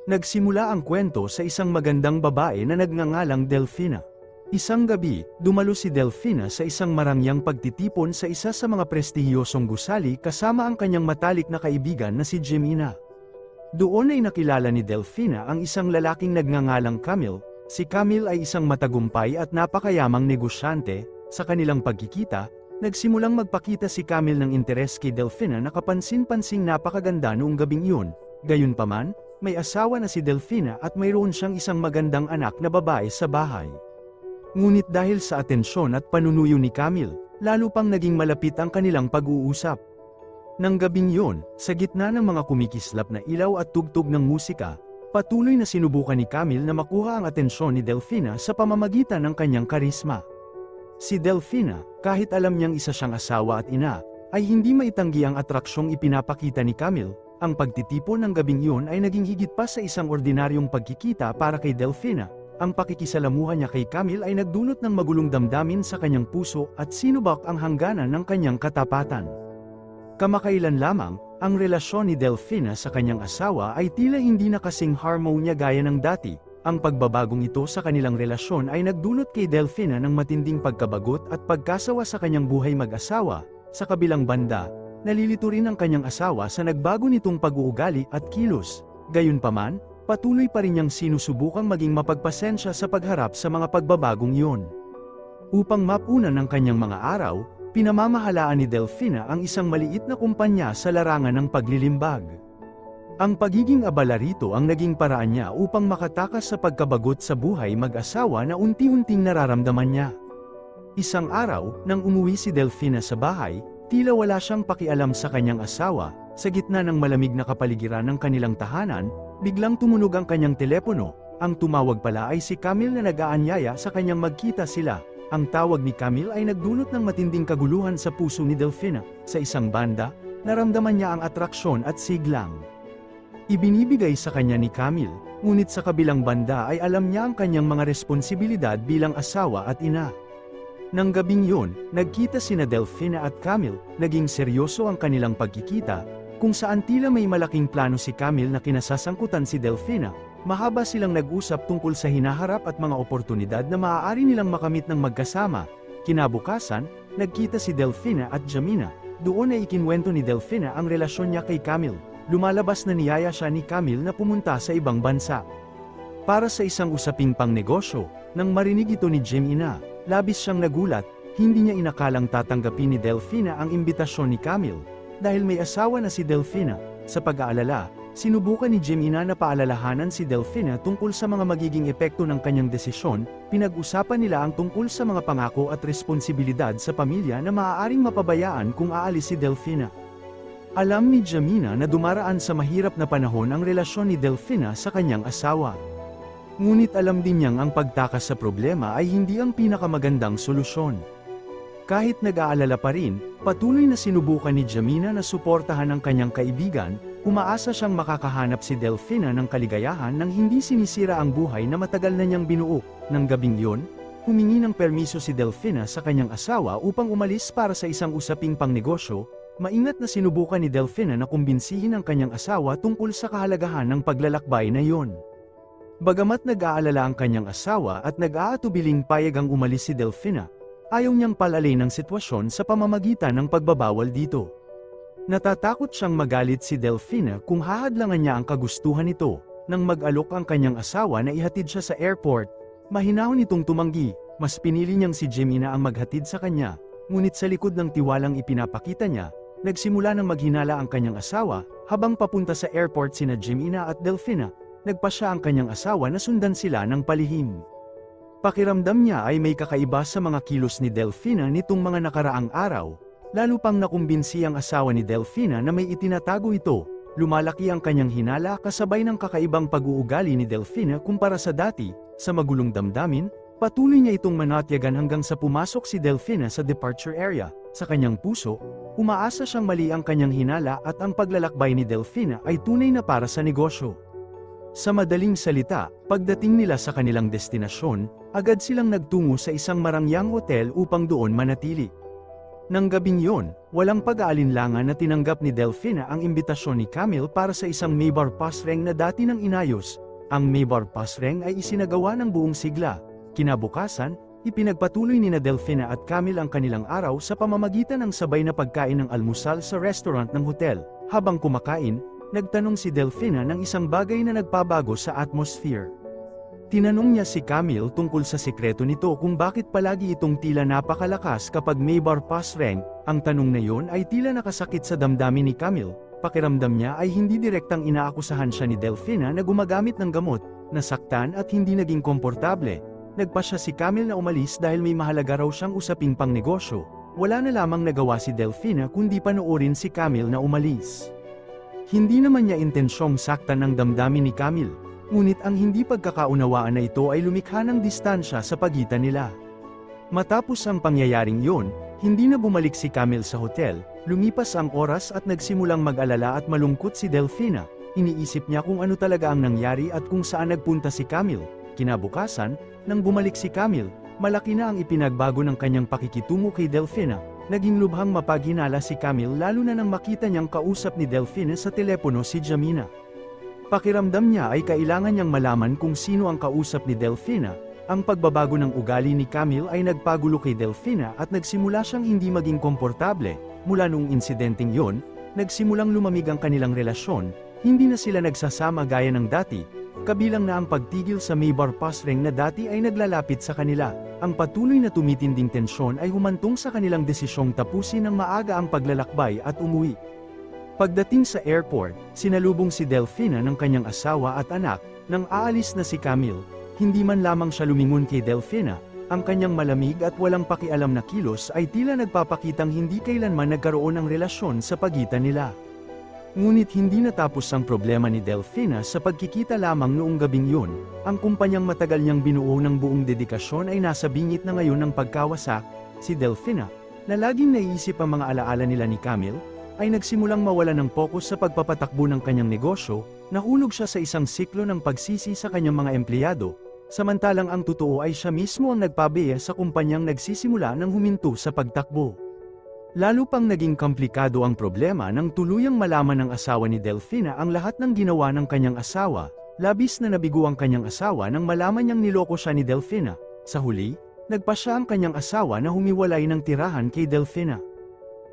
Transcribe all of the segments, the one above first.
Nagsimula ang kwento sa isang magandang babae na nagngangalang Delfina. Isang gabi, dumalo si Delfina sa isang marangyang pagtitipon sa isa sa mga prestihiyosong gusali kasama ang kanyang matalik na kaibigan na si Jemina. Doon ay nakilala ni Delfina ang isang lalaking nagngangalang Camille. Si Camille ay isang matagumpay at napakayamang negosyante. Sa kanilang pagkikita, nagsimulang magpakita si Camille ng interes kay Delfina na kapansin-pansing napakaganda noong gabing iyon. Gayunpaman, may asawa na si Delfina at mayroon siyang isang magandang anak na babae sa bahay. Ngunit dahil sa atensyon at panunuyo ni Camille, lalo pang naging malapit ang kanilang pag-uusap. Nang gabing yun, sa gitna ng mga kumikislap na ilaw at tugtog ng musika, patuloy na sinubukan ni Camille na makuha ang atensyon ni Delfina sa pamamagitan ng kanyang karisma. Si Delfina, kahit alam niyang isa siyang asawa at ina, ay hindi maitanggi ang atraksyong ipinapakita ni Camille. Ang pagtitipon ng gabing yun ay naging higit pa sa isang ordinaryong pagkikita para kay Delfina. Ang pakikisalamuhan niya kay Camille ay nagdulot ng magulong damdamin sa kanyang puso at sinubak ang hangganan ng kanyang katapatan. Kamakailan lamang, ang relasyon ni Delfina sa kanyang asawa ay tila hindi na kasing harmonya gaya ng dati. Ang pagbabagong ito sa kanilang relasyon ay nagdulot kay Delfina ng matinding pagkabagot at pagkasawa sa kanyang buhay mag-asawa. Sa kabilang banda, nalilito rin ang kanyang asawa sa nagbago nitong pag-uugali at kilos. Gayunpaman, patuloy pa rin niyang sinusubukang maging mapagpasensya sa pagharap sa mga pagbabagong iyon. Upang mapunan ng kanyang mga araw, pinamamahalaan ni Delfina ang isang maliit na kumpanya sa larangan ng paglilimbag. Ang pagiging abala rito ang naging paraan niya upang makatakas sa pagkabagot sa buhay mag-asawa na unti-unting nararamdaman niya. Isang araw, nang umuwi si Delfina sa bahay, tila wala siyang pakialam sa kanyang asawa. Sa gitna ng malamig na kapaligiran ng kanilang tahanan, biglang tumunog ang kanyang telepono. Ang tumawag pala ay si Camille na nag-aanyaya sa kanyang magkita sila. Ang tawag ni Camille ay nagdulot ng matinding kaguluhan sa puso ni Delfina. Sa isang banda, naramdaman niya ang atraksyon at siglang ibinibigay sa kanya ni Camille, ngunit sa kabilang banda ay alam niya ang kanyang mga responsibilidad bilang asawa at ina. Nang gabing yun, nagkita sina Delfina at Camille. Naging seryoso ang kanilang pagkikita, kung saan tila may malaking plano si Camille na kinasasangkutan si Delfina. Mahaba silang nag-usap tungkol sa hinaharap at mga oportunidad na maaari nilang makamit ng magkasama. Kinabukasan, nagkita si Delfina at Jemina. Doon ay ikinwento ni Delfina ang relasyon niya kay Camille. Lumalabas na niyaya siya ni Camille na pumunta sa ibang bansa para sa isang usaping pangnegosyo. Nang marinig ito ni Jemina, labis siyang nagulat. Hindi niya inakalang tatanggapin ni Delfina ang imbitasyon ni Camille. Dahil may asawa na si Delfina, sa pag-aalala, sinubukan ni Jemina na paalalahanan si Delfina tungkol sa mga magiging epekto ng kanyang desisyon. Pinag-usapan nila ang tungkol sa mga pangako at responsibilidad sa pamilya na maaaring mapabayaan kung aalis si Delfina. Alam ni Jemina na dumaraan sa mahirap na panahon ang relasyon ni Delfina sa kanyang asawa. Ngunit alam din niyang ang pagtakas sa problema ay hindi ang pinakamagandang solusyon. Kahit nag-aalala pa rin, patuloy na sinubukan ni Jemina na suportahan ang kanyang kaibigan. Umaasa siyang makakahanap si Delfina ng kaligayahan nang hindi sinisira ang buhay na matagal na niyang binuo. Nang gabing yun, humingi ng permiso si Delfina sa kanyang asawa upang umalis para sa isang usaping pangnegosyo. Maingat na sinubukan ni Delfina na kumbinsihin ang kanyang asawa tungkol sa kahalagahan ng paglalakbay na iyon. Bagamat nag-aalala ang kanyang asawa at nag-aatubiling payag ang umalis si Delfina, ayaw niyang palalin ang sitwasyon sa pamamagitan ng pagbabawal dito. Natatakot siyang magalit si Delfina kung hahadlangan niya ang kagustuhan nito. Nang mag-alok ang kanyang asawa na ihatid siya sa airport, mahinahon itong tumanggi. Mas pinili niyang si Jemina ang maghatid sa kanya, ngunit sa likod ng tiwalang ipinapakita niya, nagsimula ng maghinala ang kanyang asawa. Habang papunta sa airport sina Jemina at Delfina, nagpasya ang kanyang asawa na sundan sila ng palihim. Pakiramdam niya ay may kakaiba sa mga kilos ni Delfina nitong mga nakaraang araw. Lalo pang nakumbinsi ang asawa ni Delfina na may itinatago ito. Lumalaki ang kanyang hinala kasabay ng kakaibang pag-uugali ni Delfina kumpara sa dati. Sa magulong damdamin, patuloy niya itong manatyagan hanggang sa pumasok si Delfina sa departure area. Sa kanyang puso, umaasa siyang mali ang kanyang hinala at ang paglalakbay ni Delfina ay tunay na para sa negosyo. Sa madaling salita, pagdating nila sa kanilang destinasyon, agad silang nagtungo sa isang marangyang hotel upang doon manatili. Nang gabing yun, walang pag-aalinlangan na tinanggap ni Delfina ang imbitasyon ni Camille para sa isang Maybar Pasreng na dati nang inayos. Ang Maybar Pasreng ay isinagawa ng buong sigla. Kinabukasan, ipinagpatuloy ni Delfina at Camille ang kanilang araw sa pamamagitan ng sabay na pagkain ng almusal sa restaurant ng hotel. Habang kumakain, nagtanong si Delfina ng isang bagay na nagpabago sa atmosphere. Tinanong niya si Camille tungkol sa sikreto nito kung bakit palagi itong tila napakalakas kapag Maybar Pasreng. Ang tanong na yon ay tila nakasakit sa damdamin ni Camille. Pakiramdam niya ay hindi direktang inaakusahan siya ni Delfina na gumagamit ng gamot, nasaktan at hindi naging komportable. Nagpasya si Camille na umalis dahil may mahalaga raw siyang usaping pang negosyo. Wala na lamang nagawa si Delfina kundi panoorin si Camille na umalis. Hindi naman niya intensyong saktan ang damdamin ni Camille. Ngunit ang hindi pagkakaunawaan na ito ay lumikha ng distansya sa pagitan nila. Matapos ang pangyayaring yun, hindi na bumalik si Camille sa hotel, lumipas ang oras at nagsimulang mag-alala at malungkot si Delfina. Iniisip niya kung ano talaga ang nangyari at kung saan nagpunta si Camille. Kinabukasan, nang bumalik si Camille, malaki na ang ipinagbago ng kanyang pakikitungo kay Delfina. Naging lubhang mapaghinala si Camille lalo na nang makita niyang kausap ni Delfina sa telepono si Jamina. Pakiramdam niya ay kailangan niyang malaman kung sino ang kausap ni Delfina. Ang pagbabago ng ugali ni Camille ay nagpagulo kay Delfina at nagsimula siyang hindi maging komportable. Mula noong insidenteng yon, nagsimulang lumamig ang kanilang relasyon, hindi na sila nagsasama gaya ng dati, kabilang na ang pagtigil sa Maybar Pasreng na dati ay naglalapit sa kanila. Ang patuloy na tumitinding tensyon ay humantong sa kanilang desisyong tapusin ng maaga ang paglalakbay at umuwi. Pagdating sa airport, sinalubong si Delfina ng kanyang asawa at anak. Nang aalis na si Camille, hindi man lamang siya lumingon kay Delfina, ang kanyang malamig at walang pakialam na kilos ay tila nagpapakitang hindi kailanman nagkaroon ng relasyon sa pagitan nila. Ngunit hindi natapos ang problema ni Delfina sa pagkikita lamang noong gabing yun. Ang kumpanyang matagal niyang binuo ng buong dedikasyon ay nasa bingit na ngayon ng pagkawasak. Si Delfina, na laging naiisip ang mga alaala nila ni Camille, ay nagsimulang mawala ng pokus sa pagpapatakbo ng kanyang negosyo. Nahulog siya sa isang siklo ng pagsisi sa kanyang mga empleyado, samantalang ang totoo ay siya mismo ang nagpabiya sa kumpanyang nagsisimula ng huminto sa pagtakbo. Lalo pang naging komplikado ang problema nang tuluyang malaman ng asawa ni Delfina ang lahat ng ginawa ng kanyang asawa. Labis na nabigo ang kanyang asawa nang malaman niyang niloko siya ni Delfina. Sa huli, nagpasya ang kanyang asawa na humiwalay ng tirahan kay Delfina.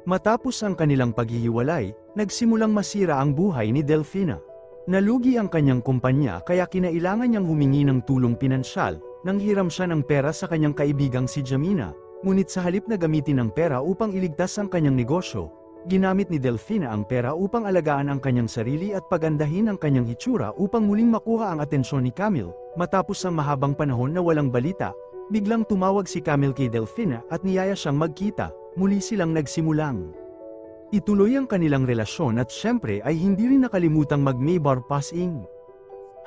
Matapos ang kanilang paghihiwalay, nagsimulang masira ang buhay ni Delfina. Nalugi ang kanyang kumpanya kaya kinailangan niyang humingi ng tulong pinansyal. Nanghiram siya ng pera sa kanyang kaibigang si Jamina. Ngunit sa halip na gamitin ang pera upang iligtas ang kanyang negosyo, ginamit ni Delfina ang pera upang alagaan ang kanyang sarili at pagandahin ang kanyang hitsura upang muling makuha ang atensyon ni Camille. Matapos ang mahabang panahon na walang balita, biglang tumawag si Camille kay Delfina at niyaya siyang magkita. Muli silang nagsimulang ituloy ang kanilang relasyon at syempre ay hindi rin nakalimutang mag-Maybar Pasing.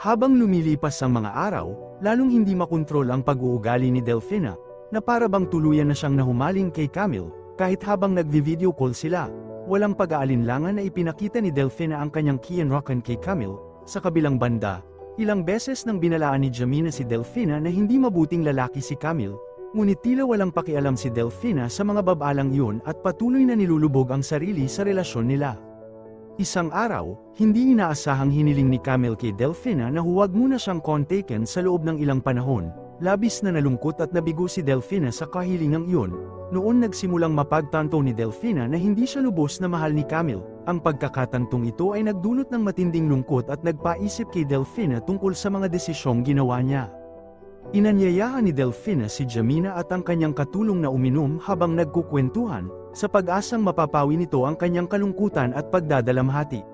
Habang lumilipas ang mga araw, lalong hindi makontrol ang pag-uugali ni Delfina, na para bang tuluyan na siyang nahumaling kay Camille. Kahit habang nagvi-video call sila, walang pag-aalinlangan na ipinakita ni Delfina ang kanyang kiyenrokan kay Camille. Sa kabilang banda, ilang beses nang binalaan ni Jamina si Delfina na hindi mabuting lalaki si Camille, ngunit tila walang pakialam si Delfina sa mga babalang yun at patuloy na nilulubog ang sarili sa relasyon nila. Isang araw, hindi inaasahang hiniling ni Camille kay Delfina na huwag muna siyang kontakin sa loob ng ilang panahon. Labis na nalungkot at nabigo si Delfina sa kahilingang iyon. Noon nagsimulang mapagtanto ni Delfina na hindi siya lubos na mahal ni Camille. Ang pagkakatantong ito ay nagdulot ng matinding lungkot at nagpaisip kay Delfina tungkol sa mga desisyong ginawa niya. Inanyayahan ni Delfina si Jamina at ang kanyang katulong na uminom habang nagkukwentuhan, sa pag-asang mapapawi nito ang kanyang kalungkutan at pagdadalamhati.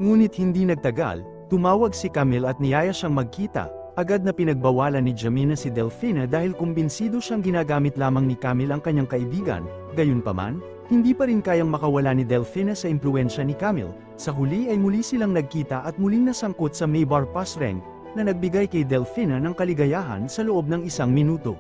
Ngunit hindi nagtagal, tumawag si Camille at niyaya siyang magkita. Agad na pinagbawalan ni Jamina si Delfina dahil kumbinsido siyang ginagamit lamang ni Camille ang kanyang kaibigan. Gayunpaman, hindi pa rin kayang makawala ni Delfina sa impluwensya ni Camille. Sa huli ay muli silang nagkita at muling nasangkot sa Maybar Pasreng, na nagbigay kay Delfina ng kaligayahan sa loob ng 1 minuto.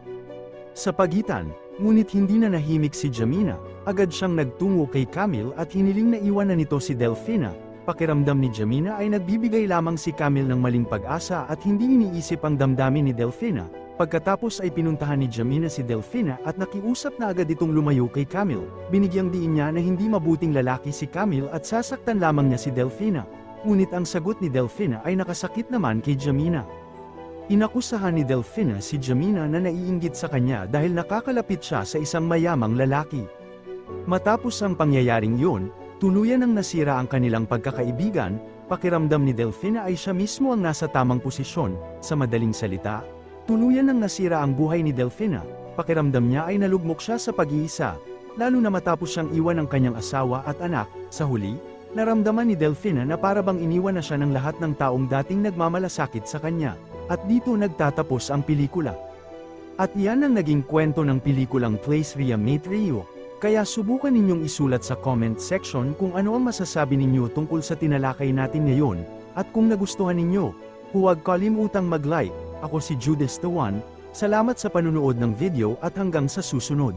Sa pagitan, ngunit hindi na nahimik si Jamina, agad siyang nagtungo kay Camille at hiniling na iwanan nito si Delfina. Pakiramdam ni Jamina ay nagbibigay lamang si Camille ng maling pag-asa at hindi iniisip ang damdamin ni Delfina. Pagkatapos ay pinuntahan ni Jamina si Delfina at nakiusap na agad itong lumayo kay Camille. Binigyang diin niya na hindi mabuting lalaki si Camille at sasaktan lamang niya si Delfina. Ngunit ang sagot ni Delfina ay nakasakit naman kay Jamina. Inakusahan ni Delfina si Jamina na naiinggit sa kanya dahil nakakalapit siya sa isang mayamang lalaki. Matapos ang pangyayaring yun, tuluyan ang nasira ang kanilang pagkakaibigan. Pakiramdam ni Delfina ay siya mismo ang nasa tamang posisyon. Sa madaling salita, tuluyan ang nasira ang buhay ni Delfina. Pakiramdam niya ay nalugmok siya sa pag-iisa, lalo na matapos siyang iwan ng kanyang asawa at anak. Sa huli, naramdaman ni Delfina na parabang iniwan na siya ng lahat ng taong dating nagmamalasakit sa kanya. At dito nagtatapos ang pelikula. At yan ang naging kwento ng pelikulang Place via Mate Rio. Kaya subukan ninyong isulat sa comment section kung ano ang masasabi ninyo tungkol sa tinalakay natin ngayon, at kung nagustuhan ninyo, huwag kalimutang mag-like. Ako si Judas the One, salamat sa panunood ng video at hanggang sa susunod.